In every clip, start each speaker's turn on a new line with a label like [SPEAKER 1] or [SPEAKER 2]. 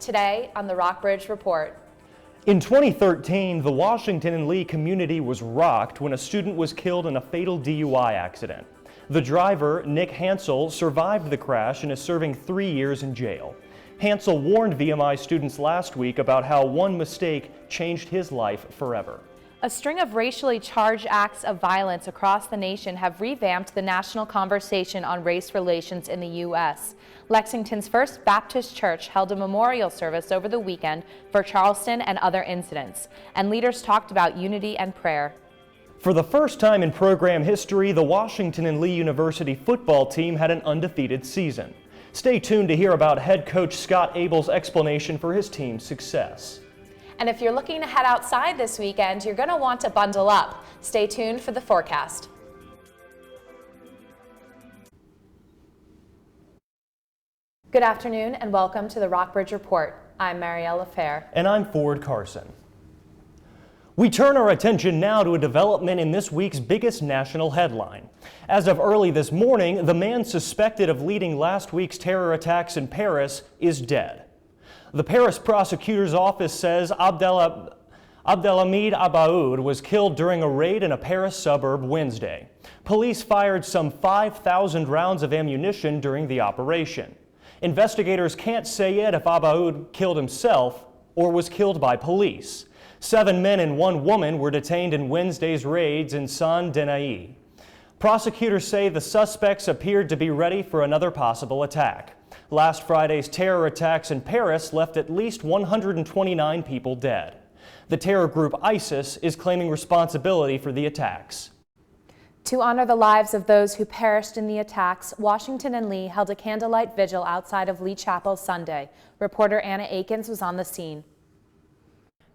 [SPEAKER 1] Today on the Rockbridge Report.
[SPEAKER 2] In 2013, the Washington and Lee community was rocked when a student was killed in a fatal DUI accident. The driver, Nick Hansel, survived the crash and is serving 3 years in jail. Hansel warned VMI students last week about how one mistake changed his life forever.
[SPEAKER 1] A string of racially charged acts of violence across the nation have revamped the national conversation on race relations in the U.S. Lexington's First Baptist Church held a memorial service over the weekend for Charleston and other incidents, and leaders talked about unity and prayer.
[SPEAKER 2] For the first time in program history, the Washington and Lee University football team had an undefeated season. Stay tuned to hear about head coach Scott Abel's explanation for his team's success.
[SPEAKER 1] And if you're looking to head outside this weekend, you're going to want to bundle up. Stay tuned for the forecast. Good afternoon and welcome to the Rockbridge Report. I'm Marielle Lafair.
[SPEAKER 2] And I'm Ford Carson. We turn our attention now to a development in this week's biggest national headline. As of early this morning, the man suspected of leading last week's terror attacks in Paris is dead. The Paris prosecutor's office says Abdelhamid Abaoud was killed during a raid in a Paris suburb Wednesday. Police fired some 5,000 rounds of ammunition during the operation. Investigators can't say yet if Abaoud killed himself or was killed by police. 7 men and 1 woman were detained in Wednesday's raids in Saint-Denis. Prosecutors say the suspects appeared to be ready for another possible attack. Last Friday's terror attacks in Paris left at least 129 people dead. The terror group ISIS is claiming responsibility for the attacks.
[SPEAKER 1] To honor the lives of those who perished in the attacks, Washington and Lee held a candlelight vigil outside of Lee Chapel Sunday. Reporter Anna Akins was on the scene.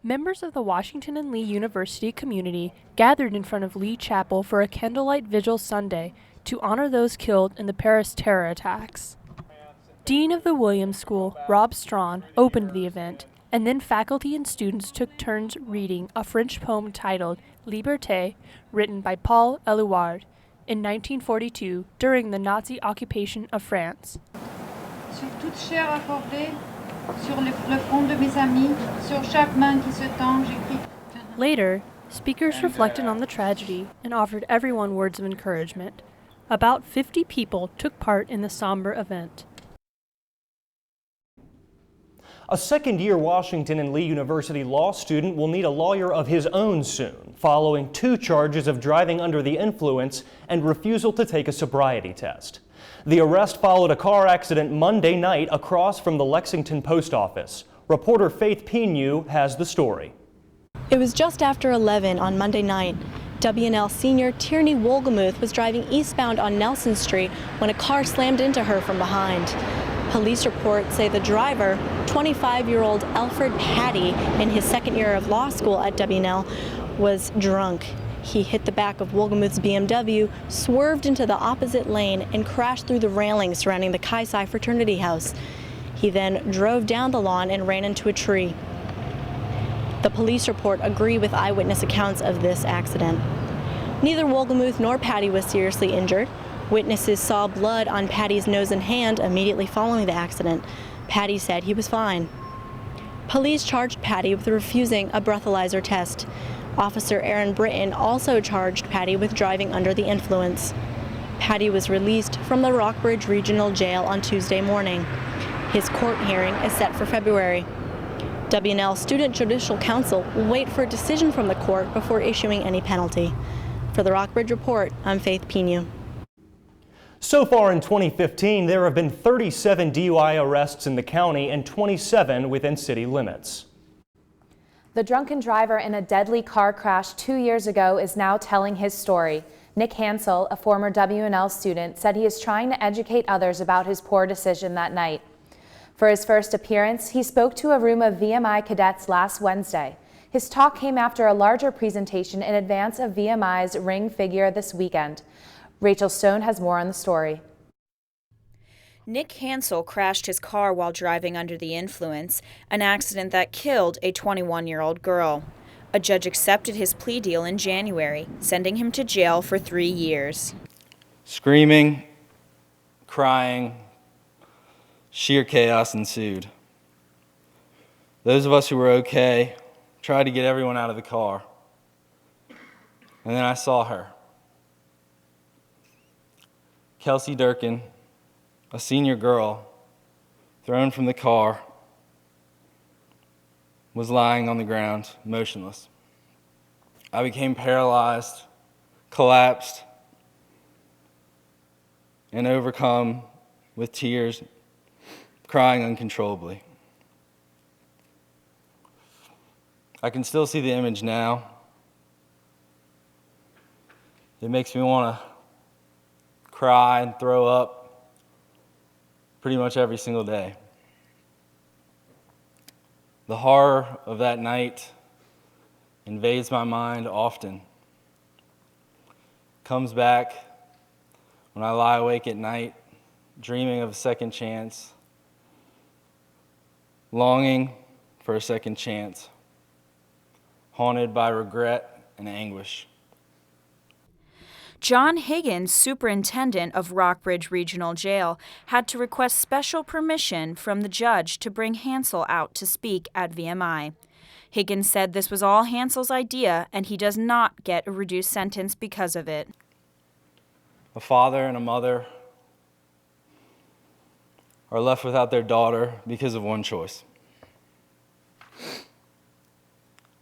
[SPEAKER 3] Members of the Washington and Lee University community gathered in front of Lee Chapel for a candlelight vigil Sunday to honor those killed in the Paris terror attacks. Dean of the Williams School, Rob Strawn, opened the event, and then faculty and students took turns reading a French poem titled Liberté, written by Paul Éluard in 1942 during the Nazi occupation of France.
[SPEAKER 4] Sur toute chair accordée, sur le front de mes amis, sur chaque main qui se tend, j'écris.
[SPEAKER 3] Later, speakers reflected on the tragedy and offered everyone words of encouragement. About 50 people took part in the somber event.
[SPEAKER 2] A second-year Washington and Lee University law student will need a lawyer of his own soon, following 2 charges of driving under the influence and refusal to take a sobriety test. The arrest followed a car accident Monday night across from the Lexington post office. Reporter Faith Pinu has the story.
[SPEAKER 5] It was just after 11 on Monday night. W&L senior Tierney Wolgemuth was driving eastbound on Nelson Street when a car slammed into her from behind. Police reports say the driver, 25-year-old Alfred Patty, in his second year of law school at W&L, was drunk. He hit the back of Wolgemuth's BMW, swerved into the opposite lane, and crashed through the railings surrounding the Chi Psi fraternity house. He then drove down the lawn and ran into a tree. The police report agree with eyewitness accounts of this accident. Neither Wolgemuth nor Patty was seriously injured. Witnesses saw blood on Patty's nose and hand immediately following the accident. Patty said he was fine. Police charged Patty with refusing a breathalyzer test. Officer Aaron Britton also charged Patty with driving under the influence. Patty was released from the Rockbridge Regional Jail on Tuesday morning. His court hearing is set for February. W&L Student Judicial Council will wait for a decision from the court before issuing any penalty. For the Rockbridge Report, I'm Faith Pinu.
[SPEAKER 2] So far in 2015, there have been 37 DUI arrests in the county and 27 within city limits.
[SPEAKER 1] The drunken driver in a deadly car crash 2 years ago is now telling his story. Nick Hansel, a former W&L student, said he is trying to educate others about his poor decision that night. For his first appearance, he spoke to a room of VMI cadets last Wednesday. His talk came after a larger presentation in advance of VMI's Ring Figure this weekend. Rachel Stone has more on the story.
[SPEAKER 6] Nick Hansel crashed his car while driving under the influence, an accident that killed a 21-year-old girl. A judge accepted his plea deal in January, sending him to jail for 3 years.
[SPEAKER 7] Screaming, crying, sheer chaos ensued. Those of us who were okay tried to get everyone out of the car. And then I saw her. Kelsey Durkin, a senior girl, thrown from the car, was lying on the ground, motionless. I became paralyzed, collapsed, and overcome with tears, crying uncontrollably. I can still see the image now. It makes me want to cry and throw up pretty much every single day. The horror of that night invades my mind often. Comes back when I lie awake at night, dreaming of a second chance, longing for a second chance, haunted by regret and anguish.
[SPEAKER 6] John Higgins, superintendent of Rockbridge Regional Jail, had to request special permission from the judge to bring Hansel out to speak at VMI. Higgins said this was all Hansel's idea and he does not get a reduced sentence because of it.
[SPEAKER 7] A father and a mother are left without their daughter because of one choice.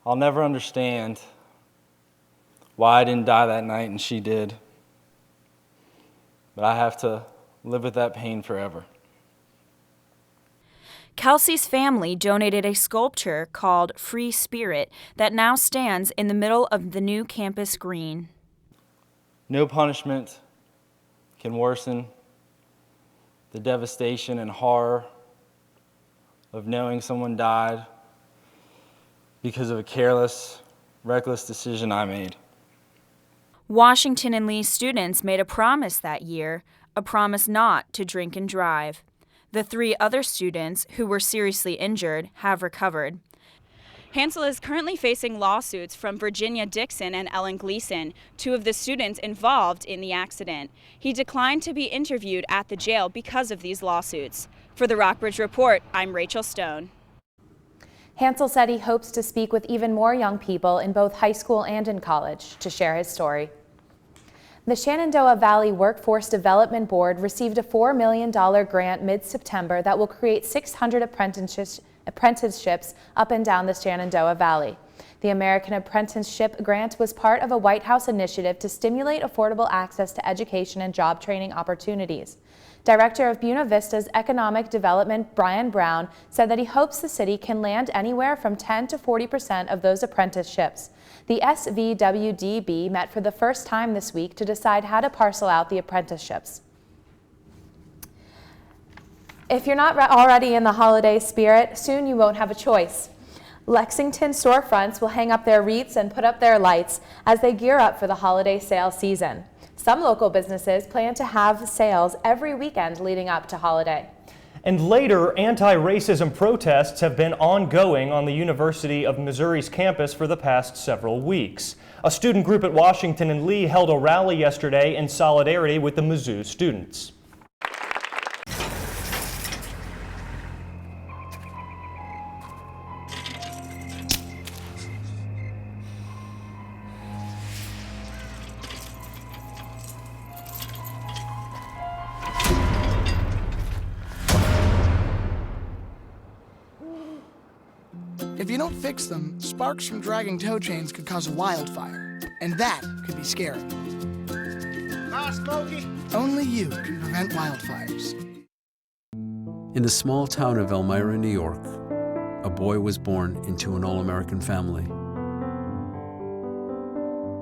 [SPEAKER 7] I'll never understand why I didn't die that night and she did, but I have to live with that pain forever.
[SPEAKER 6] Kelsey's family donated a sculpture called Free Spirit that now stands in the middle of the new campus green.
[SPEAKER 7] No punishment can worsen the devastation and horror of knowing someone died because of a careless, reckless decision I made.
[SPEAKER 6] Washington and Lee students made a promise that year, a promise not to drink and drive. The 3 other students who were seriously injured have recovered.
[SPEAKER 8] Hansel is currently facing lawsuits from Virginia Dixon and Ellen Gleason, 2 of the students involved in the accident. He declined to be interviewed at the jail because of these lawsuits. For the Rockbridge Report, I'm Rachel Stone.
[SPEAKER 1] Hansel said he hopes to speak with even more young people in both high school and in college to share his story. The Shenandoah Valley Workforce Development Board received a $4 million grant mid-September that will create 600 apprenticeships up and down the Shenandoah Valley. The American Apprenticeship Grant was part of a White House initiative to stimulate affordable access to education and job training opportunities. Director of Buena Vista's Economic Development, Brian Brown, said that he hopes the city can land anywhere from 10 to 40% of those apprenticeships. The SVWDB met for the first time this week to decide how to parcel out the apprenticeships. If you're not already in the holiday spirit, soon you won't have a choice. Lexington storefronts will hang up their wreaths and put up their lights as they gear up for the holiday sale season. Some local businesses plan to have sales every weekend leading up to holiday.
[SPEAKER 2] And later, anti-racism protests have been ongoing on the University of Missouri's campus for the past several weeks. A student group at Washington and Lee held a rally yesterday in solidarity with the Mizzou students.
[SPEAKER 9] If you don't fix them, sparks from dragging tow chains could cause a wildfire, and that could be scary.
[SPEAKER 10] Hi, Smokey.
[SPEAKER 9] Only you can prevent wildfires.
[SPEAKER 11] In the small town of Elmira, New York, a boy was born into an all-American family.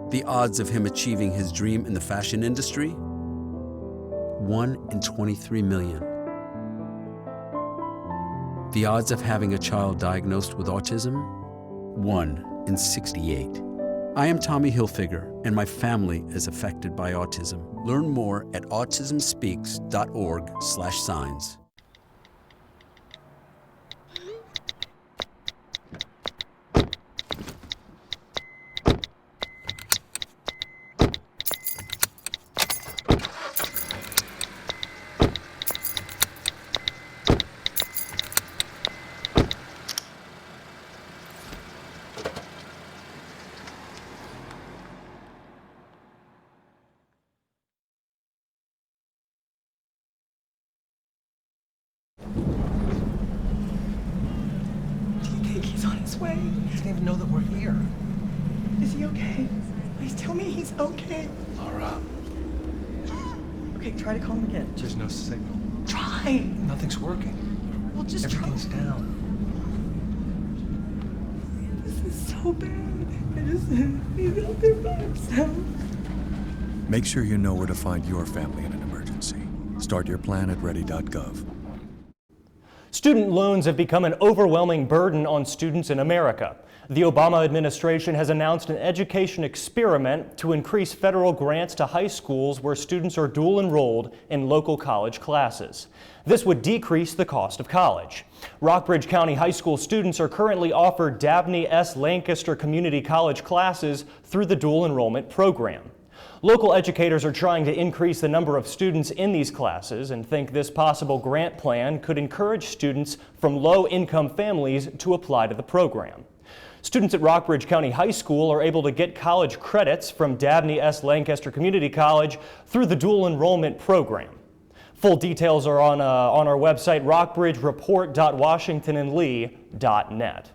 [SPEAKER 11] The odds of him achieving his dream in the fashion industry? 1 in 23 million. The odds of having a child diagnosed with autism? 1 in 68. I am Tommy Hilfiger, and my family is affected by autism. Learn more at autismspeaks.org/signs.
[SPEAKER 12] way. He doesn't even know that we're here. Is he okay? Please tell me he's okay.
[SPEAKER 13] Laura.
[SPEAKER 12] Okay, try to call him again.
[SPEAKER 13] There's no signal.
[SPEAKER 12] Try.
[SPEAKER 13] Nothing's working.
[SPEAKER 12] Well, just
[SPEAKER 13] Everything's down.
[SPEAKER 12] This is so bad. He's out there by himself.
[SPEAKER 14] Make sure you know where to find your family in an emergency. Start your plan at ready.gov.
[SPEAKER 2] Student loans have become an overwhelming burden on students in America. The Obama administration has announced an education experiment to increase federal grants to high schools where students are dual enrolled in local college classes. This would decrease the cost of college. Rockbridge County High School students are currently offered Dabney S. Lancaster Community College classes through the dual enrollment program. Local educators are trying to increase the number of students in these classes and think this possible grant plan could encourage students from low-income families to apply to the program. Students at Rockbridge County High School are able to get college credits from Dabney S. Lancaster Community College through the dual enrollment program. Full details are on our website, rockbridgereport.washingtonandlee.net.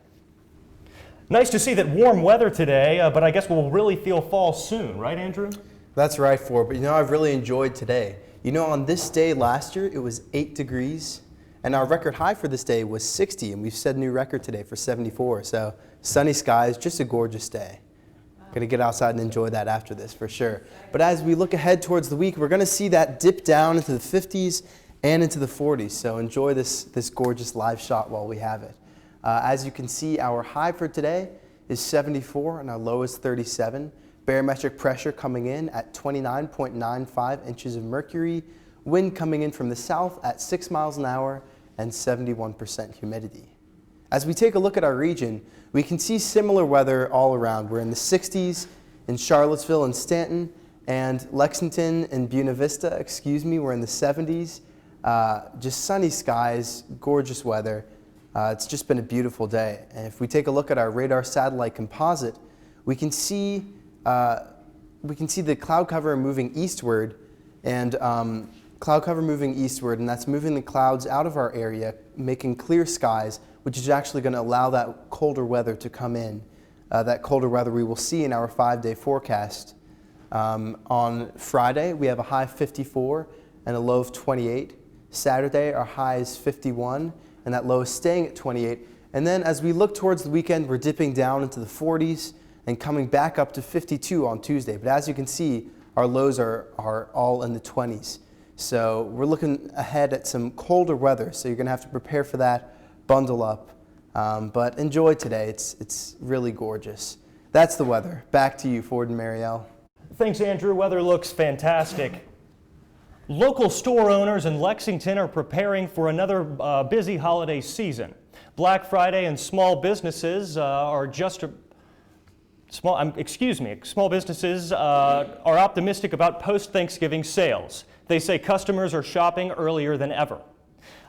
[SPEAKER 2] Nice to see that warm weather today, but I guess we'll really feel fall soon, right, Andrew?
[SPEAKER 15] That's right, Ford. But you know, I've really enjoyed today. You know, on this day last year, it was 8 degrees, and our record high for this day was 60, and we've set a new record today for 74. So sunny skies, just a gorgeous day. Going to get outside and enjoy that after this for sure. But as we look ahead towards the week, we're going to see that dip down into the 50s and into the 40s. So enjoy this gorgeous live shot while we have it. As you can see, our high for today is 74 and our low is 37. Barometric pressure coming in at 29.95 inches of mercury. Wind coming in from the south at 6 miles an hour and 71% humidity. As we take a look at our region, we can see similar weather all around. We're in the 60s in Charlottesville and Stanton, and Lexington and Buena Vista, we're in the 70s. Just sunny skies, gorgeous weather. It's just been a beautiful day. And if we take a look at our radar satellite composite, we can see the cloud cover moving eastward, and that's moving the clouds out of our area, making clear skies, which is actually going to allow that colder weather to come in. That colder weather we will see in our 5-day forecast. On Friday, we have a high of 54 and a low of 28. Saturday, our high is 51, and that low is staying at 28. And then as we look towards the weekend, we're dipping down into the 40s and coming back up to 52 on Tuesday. But as you can see, our lows are all in the 20s. So we're looking ahead at some colder weather, so you're going to have to prepare for that, bundle up. But enjoy today. It's really gorgeous. That's the weather. Back to you, Ford and Marielle.
[SPEAKER 2] Thanks, Andrew. Weather looks fantastic. Local store owners in Lexington are preparing for another busy holiday season. Black Friday and small businesses small businesses are optimistic about post-Thanksgiving sales. They say customers are shopping earlier than ever.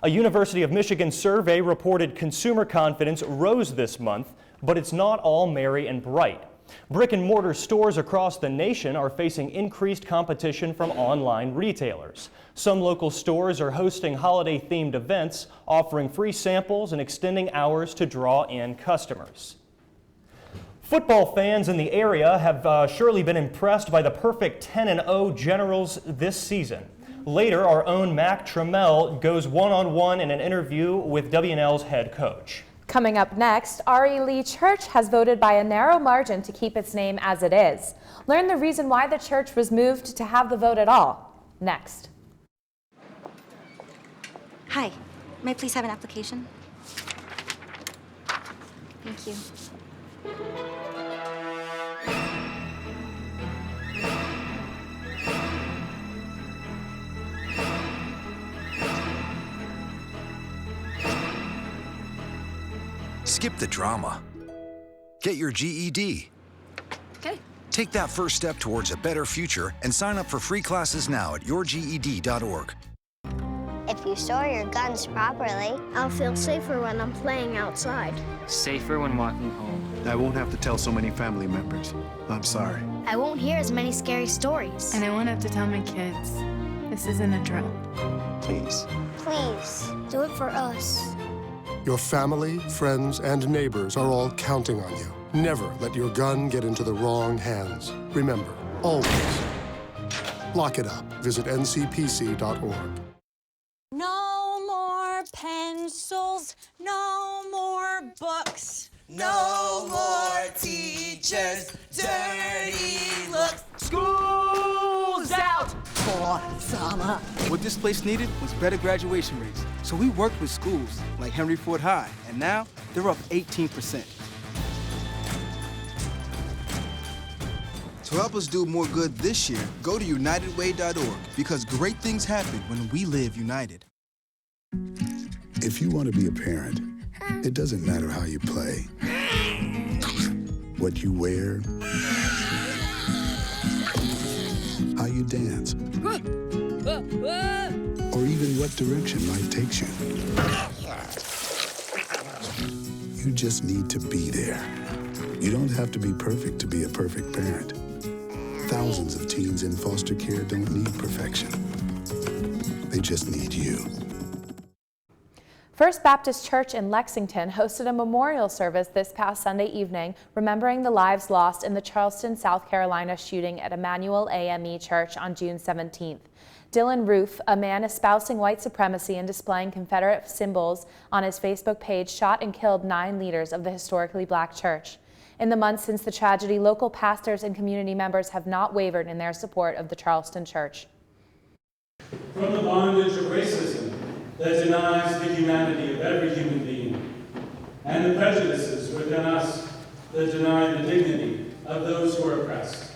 [SPEAKER 2] A University of Michigan survey reported consumer confidence rose this month, but it's not all merry and bright. Brick and mortar stores across the nation are facing increased competition from online retailers. Some local stores are hosting holiday-themed events, offering free samples and extending hours to draw in customers. Football fans in the area have surely been impressed by the perfect 10-0 Generals this season. Later, our own Mac Trammell goes one-on-one in an interview with WNL's head coach.
[SPEAKER 1] Coming up next, R.E. Lee Church has voted by a narrow margin to keep its name as it is. Learn the reason why the church was moved to have the vote at all. Next.
[SPEAKER 16] Hi, may I please have an application? Thank you.
[SPEAKER 17] Skip the drama. Get your GED.
[SPEAKER 16] Okay.
[SPEAKER 17] Take that first step towards a better future and sign up for free classes now at yourged.org.
[SPEAKER 18] If you store your guns properly,
[SPEAKER 19] I'll feel safer when I'm playing outside.
[SPEAKER 20] Safer when walking home.
[SPEAKER 21] I won't have to tell so many family members. I'm sorry.
[SPEAKER 19] I won't hear as many scary stories.
[SPEAKER 22] And I won't have to tell my kids. This isn't a drill.
[SPEAKER 21] Please.
[SPEAKER 18] Please.
[SPEAKER 19] Do it for us.
[SPEAKER 4] Your family, friends, and neighbors are all counting on you. Never let your gun get into the wrong hands. Remember, always, lock it up. Visit ncpc.org.
[SPEAKER 22] No more pencils, no more books.
[SPEAKER 23] No more teachers, dirty looks.
[SPEAKER 22] School's out for summer.
[SPEAKER 24] What this place needed was better graduation rates. So we worked with schools like Henry Ford High, and now they're up 18%.
[SPEAKER 25] To help us do more good this year, go to unitedway.org, because great things happen when we live united.
[SPEAKER 26] If you want to be a parent, it doesn't matter how you play, what you wear, how you dance, or even what direction life takes you. You just need to be there. You don't have to be perfect to be a perfect parent. Thousands of teens in foster care don't need perfection. They just need you.
[SPEAKER 1] First Baptist Church in Lexington hosted a memorial service this past Sunday evening, remembering the lives lost in the Charleston, South Carolina shooting at Emmanuel AME Church on June 17th. Dylan Roof, a man espousing white supremacy and displaying Confederate symbols on his Facebook page, shot and killed 9 leaders of the historically black church. In the months since the tragedy, local pastors and community members have not wavered in their support of the Charleston church.
[SPEAKER 27] From the bondage of racism that denies the humanity of every human being, and the prejudices within us that deny the dignity of those who are oppressed,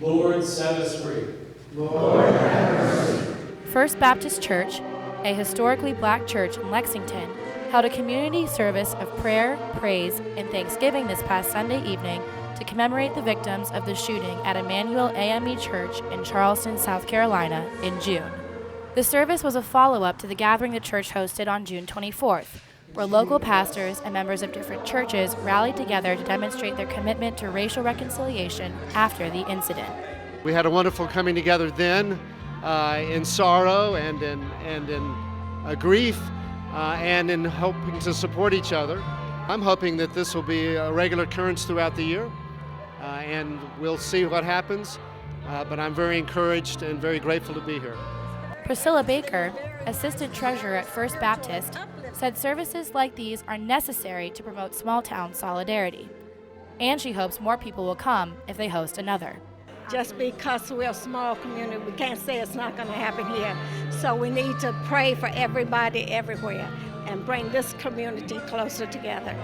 [SPEAKER 27] Lord, set us free. Lord, have mercy.
[SPEAKER 3] First Baptist Church, a historically black church in Lexington, held a community service of prayer, praise, and thanksgiving this past Sunday evening to commemorate the victims of the shooting at Emmanuel AME Church in Charleston, South Carolina in June. The service was a follow-up to the gathering the church hosted on June 24th, where local pastors and members of different churches rallied together to demonstrate their commitment to racial reconciliation after the incident.
[SPEAKER 28] We had a wonderful coming together then in sorrow and in grief and in hoping to support each other. I'm hoping that this will be a regular occurrence throughout the year, and we'll see what happens, but I'm very encouraged and very grateful to be here.
[SPEAKER 3] Priscilla Baker, Assistant Treasurer at First Baptist, said services like these are necessary to promote small-town solidarity. And she hopes more people will come if they host another.
[SPEAKER 29] Just because we're a small community, we can't say it's not going to happen here. So we need to pray for everybody everywhere and bring this community closer together.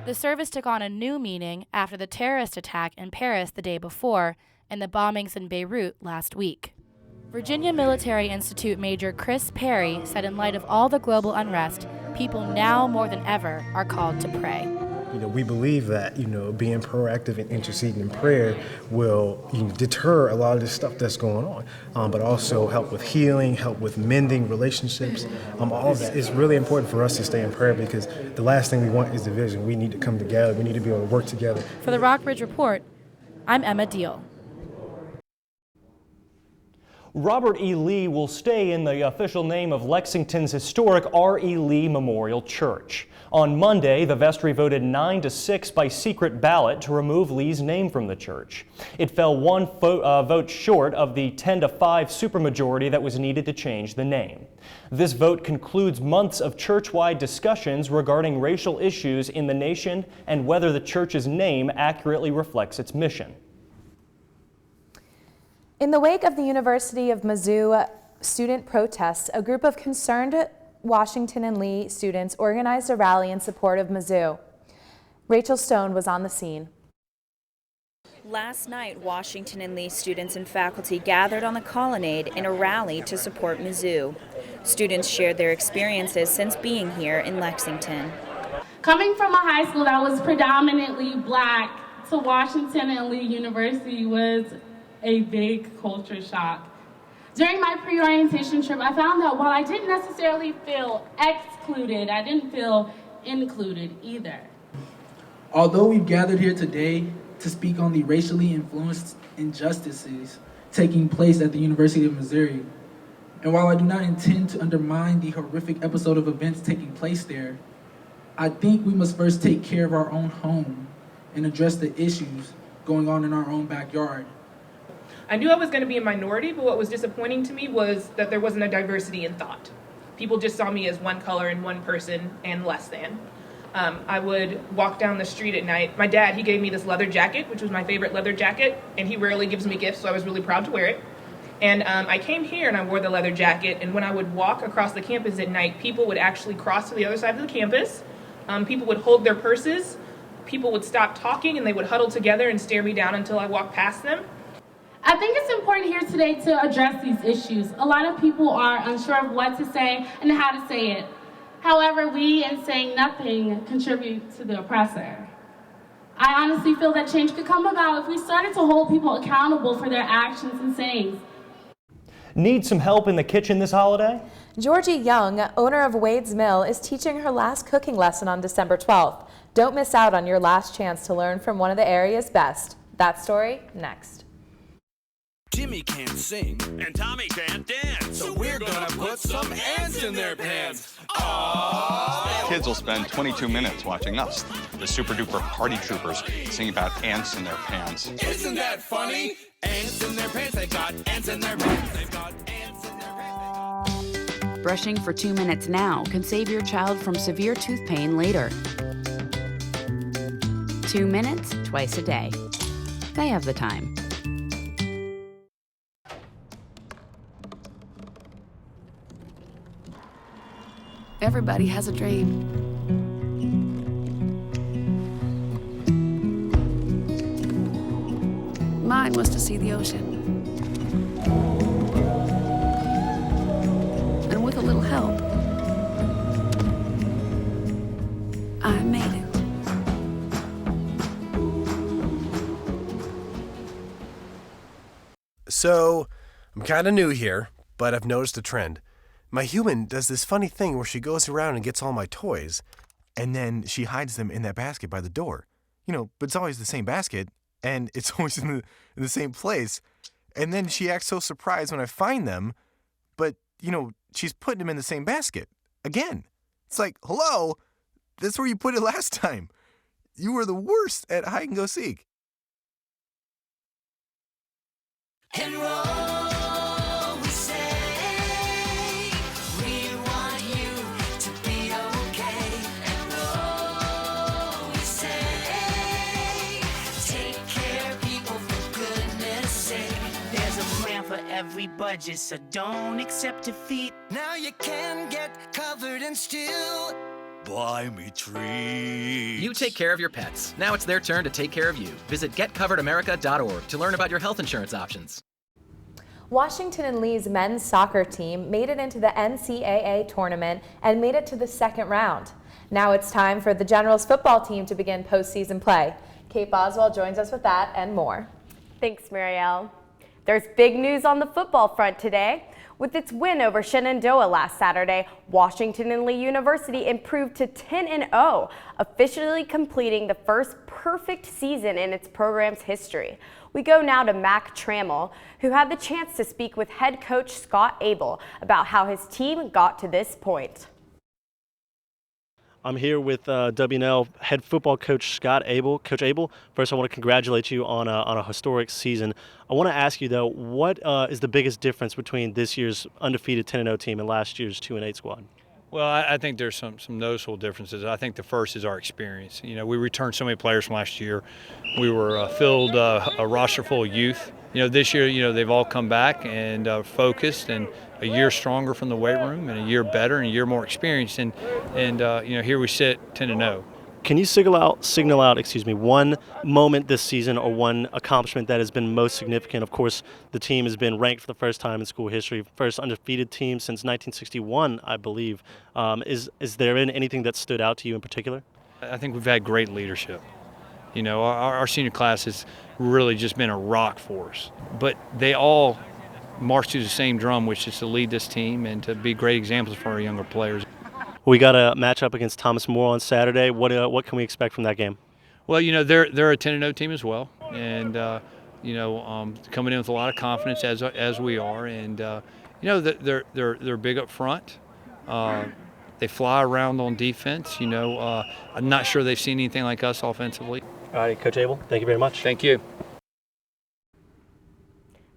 [SPEAKER 3] The service took on a new meaning after the terrorist attack in Paris the day before and the bombings in Beirut last week. Virginia Military Institute Major Chris Perry said in light of all the global unrest, people now more than ever are called to pray.
[SPEAKER 30] We believe that, being proactive and interceding in prayer will deter a lot of this stuff that's going on, but also help with healing, help with mending relationships. All of that. It's really important for us to stay in prayer because the last thing we want is division. We need to come together. We need to be able to work together.
[SPEAKER 3] For the Rockbridge Report, I'm Emma Deal.
[SPEAKER 2] Robert E. Lee will stay in the official name of Lexington's historic R.E. Lee Memorial Church. On Monday, the vestry voted 9-6 by secret ballot to remove Lee's name from the church. It fell one vote short of the 10-5 supermajority that was needed to change the name. This vote concludes months of church-wide discussions regarding racial issues in the nation and whether the church's name accurately reflects its mission.
[SPEAKER 1] In the wake of the University of Mizzou student protests, a group of concerned Washington and Lee students organized a rally in support of Mizzou. Rachel Stone was on the scene.
[SPEAKER 6] Last night, Washington and Lee students and faculty gathered on the colonnade in a rally to support Mizzou. Students shared their experiences since being here in Lexington.
[SPEAKER 31] Coming from a high school that was predominantly black to Washington and Lee University was a big culture shock. During my pre-orientation trip, I found that while I didn't necessarily feel excluded, I didn't feel included either.
[SPEAKER 32] Although we've gathered here today to speak on the racially influenced injustices taking place at the University of Missouri, and while I do not intend to undermine the horrific episode of events taking place there, I think we must first take care of our own home and address the issues going on in our own backyard.
[SPEAKER 3] I knew I was going to be a minority, but what was disappointing to me was that there wasn't a diversity in thought. People just saw me as one color and one person and less than. I would walk down the street at night. My dad, he gave me this leather jacket, which was my favorite leather jacket, and he rarely gives me gifts, so I was really proud to wear it. And I came here and I wore the leather jacket, and when I would walk across the campus at night, people would actually cross to the other side of the campus. People would hold their purses. People would stop talking and they would huddle together and stare me down until I walked past them.
[SPEAKER 31] I think it's important here today to address these issues. A lot of people are unsure of what to say and how to say it. However, we, in saying nothing, contribute to the oppressor. I honestly feel that change could come about if we started to hold people accountable for their actions and sayings.
[SPEAKER 2] Need some help in the kitchen this holiday?
[SPEAKER 1] Georgie Young, owner of Wade's Mill, is teaching her last cooking lesson on December 12th. Don't miss out on your last chance to learn from one of the area's best. That story, next.
[SPEAKER 5] Jimmy can't sing, and Tommy can't dance, so we're gonna put some ants in their pants. Aww.
[SPEAKER 7] Kids will spend 22 minutes watching us, the super duper party troopers, sing about ants in their pants.
[SPEAKER 5] Isn't that funny? Ants in their pants, they've got ants in their pants, they've got ants in their pants.
[SPEAKER 8] Brushing for 2 minutes now can save your child from severe tooth pain later. 2 minutes, twice a day. They have the time. Everybody has a dream. Mine was to see the ocean. And with a little help, I made it.
[SPEAKER 9] So, I'm kind of new here, but I've noticed a trend. My human does this funny thing where she goes around and gets all my toys, and then she hides them in that basket by the door. But it's always the same basket, and it's always in the same place. And then she acts so surprised when I find them, but, she's putting them in the same basket. Again. It's like, hello, that's where you put it last time. You were the worst at hide and go seek.
[SPEAKER 23] Enroll, we say, we want you to be okay. Enroll, we say, take care of people for goodness sake. There's a plan for every budget, so don't accept defeat. Now you can get covered and still buy me treats.
[SPEAKER 10] You take care of your pets. Now it's their turn to take care of you. Visit getcoveredamerica.org to learn about your health insurance options.
[SPEAKER 1] Washington and Lee's men's soccer team made it into the NCAA tournament and made it to the second round. Now it's time for the Generals football team to begin postseason play. Kate Boswell joins us with that and more.
[SPEAKER 11] Thanks, Marielle. There's big news on the football front today. With its win over Shenandoah last Saturday, Washington and Lee University improved to 10-0, officially completing the first perfect season in its program's history. We go now to Mac Trammell, who had the chance to speak with head coach Scott Abel about how his team got to this point.
[SPEAKER 12] I'm here with WNL head football coach Scott Abel. Coach Abel, first I want to congratulate you on a historic season. I want to ask you though, what is the biggest difference between this year's undefeated 10-0 team and last year's 2-8 squad?
[SPEAKER 13] Well, I think there's some noticeable differences. I think the first is our experience. We returned so many players from last year. We were filled a roster full of youth. This year, they've all come back and focused and a year stronger from the weight room and a year better and a year more experienced. And here we sit 10-0.
[SPEAKER 12] Can you signal out, one moment this season or one accomplishment that has been most significant? Of course, the team has been ranked for the first time in school history, first undefeated team since 1961, I believe. Is there anything that stood out to you in particular?
[SPEAKER 13] I think we've had great leadership. Our senior class has really just been a rock for us. But they all march to the same drum, which is to lead this team and to be great examples for our younger players.
[SPEAKER 12] We got a matchup against Thomas More on Saturday. What can we expect from that game?
[SPEAKER 13] Well, they're a 10-0 team as well, and coming in with a lot of confidence as we are, and they're big up front. They fly around on defense. I'm not sure they've seen anything like us offensively.
[SPEAKER 12] All right, Coach Abel, thank you very much.
[SPEAKER 13] Thank you.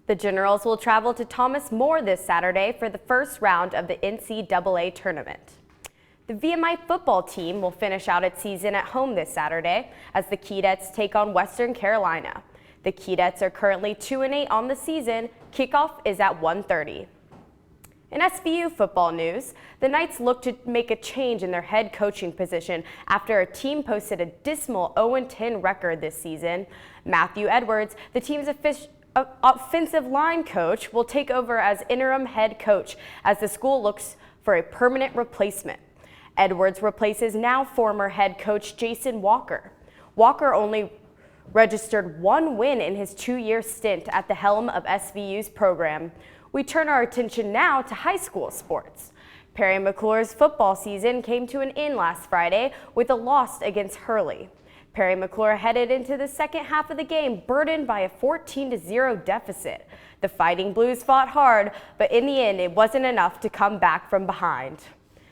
[SPEAKER 11] The Generals will travel to Thomas More this Saturday for the first round of the NCAA tournament. The VMI football team will finish out its season at home this Saturday as the Keydets take on Western Carolina. The Keydets are currently 2-8 on the season. Kickoff is at 1:30. In SVU football news, the Knights look to make a change in their head coaching position after a team posted a dismal 0-10 record this season. Matthew Edwards, the team's offensive line coach, will take over as interim head coach as the school looks for a permanent replacement. Edwards replaces now former head coach Jason Walker. Walker only registered one win in his 2-year stint at the helm of SVU's program. We turn our attention now to high school sports. Perry McClure's football season came to an end last Friday with a loss against Hurley. Perry McClure headed into the second half of the game burdened by a 14-0 deficit. The Fighting Blues fought hard, but in the end it wasn't enough to come back from behind.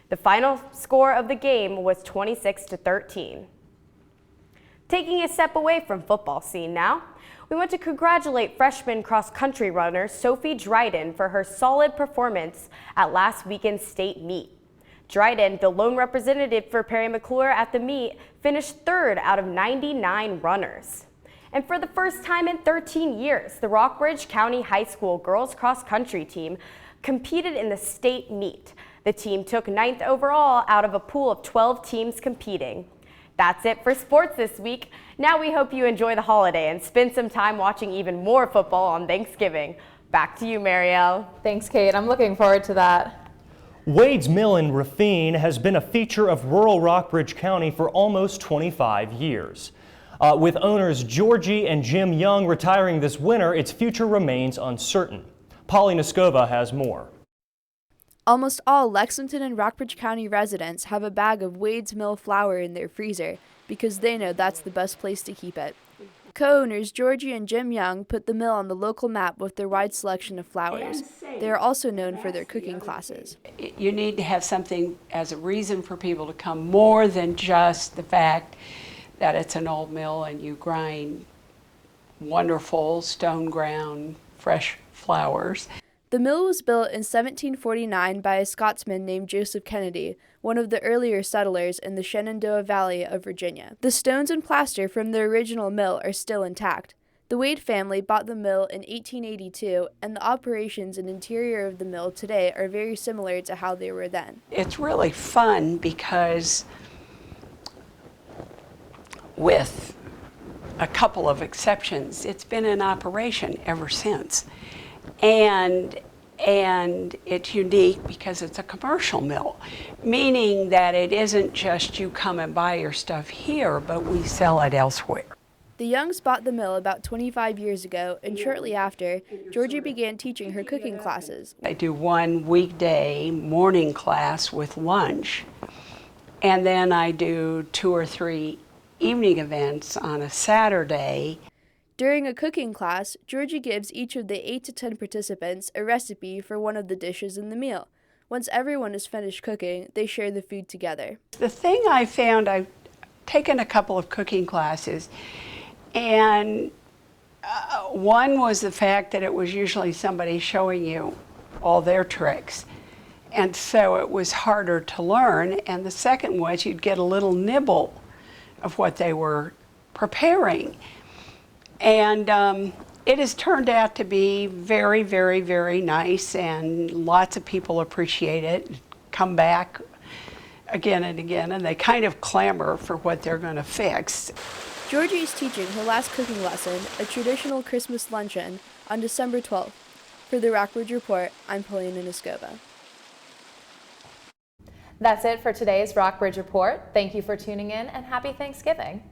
[SPEAKER 11] The final score of the game was 26-13. Taking a step away from football scene now, we want to congratulate freshman cross-country runner Sophie Dryden for her solid performance at last weekend's state meet. Dryden, the lone representative for Perry McClure at the meet, finished 3rd out of 99 runners. And for the first time in 13 years, the Rockbridge County High School girls cross-country team competed in the state meet. The team took 9th overall out of a pool of 12 teams competing. That's it for sports this week. Now we hope you enjoy the holiday and spend some time watching even more football on Thanksgiving. Back to you, Marielle.
[SPEAKER 1] Thanks, Kate. I'm looking forward to that.
[SPEAKER 2] Wade's Mill in Rafine has been a feature of rural Rockbridge County for almost 25 years. With owners Georgie and Jim Young retiring this winter, its future remains uncertain. Polly Niskova has more.
[SPEAKER 4] Almost all Lexington and Rockbridge County residents have a bag of Wade's Mill flour in their freezer because they know that's the best place to keep it. Co-owners Georgie and Jim Young put the mill on the local map with their wide selection of flours. They are also known for their cooking classes.
[SPEAKER 14] You need to have something as a reason for people to come, more than just the fact that it's an old mill and you grind wonderful stone ground fresh flours.
[SPEAKER 4] The mill was built in 1749 by a Scotsman named Joseph Kennedy, one of the earlier settlers in the Shenandoah Valley of Virginia. The stones and plaster from the original mill are still intact. The Wade family bought the mill in 1882, and the operations and interior of the mill today are very similar to how they were then.
[SPEAKER 14] It's really fun because, with a couple of exceptions, it's been in operation ever since. And it's unique because it's a commercial mill, meaning that it isn't just you come and buy your stuff here, but we sell it elsewhere.
[SPEAKER 4] The Youngs bought the mill about 25 years ago, and shortly after, Georgie began teaching her cooking classes.
[SPEAKER 14] I do one weekday morning class with lunch, and then I do 2 or 3 evening events on a Saturday.
[SPEAKER 4] During a cooking class, Georgie gives each of the 8 to 10 participants a recipe for one of the dishes in the meal. Once everyone is finished cooking, they share the food together.
[SPEAKER 14] The thing I found, I've taken a couple of cooking classes, and one was the fact that it was usually somebody showing you all their tricks. And so it was harder to learn. And the second was you'd get a little nibble of what they were preparing. And it has turned out to be very, very, very nice, and lots of people appreciate it, come back again and again, and they kind of clamor for what they're going to fix.
[SPEAKER 4] Georgie is teaching her last cooking lesson, a traditional Christmas luncheon, on December 12th. For the Rockbridge Report, I'm Paulina Niskova.
[SPEAKER 1] That's it for today's Rockbridge Report. Thank you for tuning in, and happy Thanksgiving.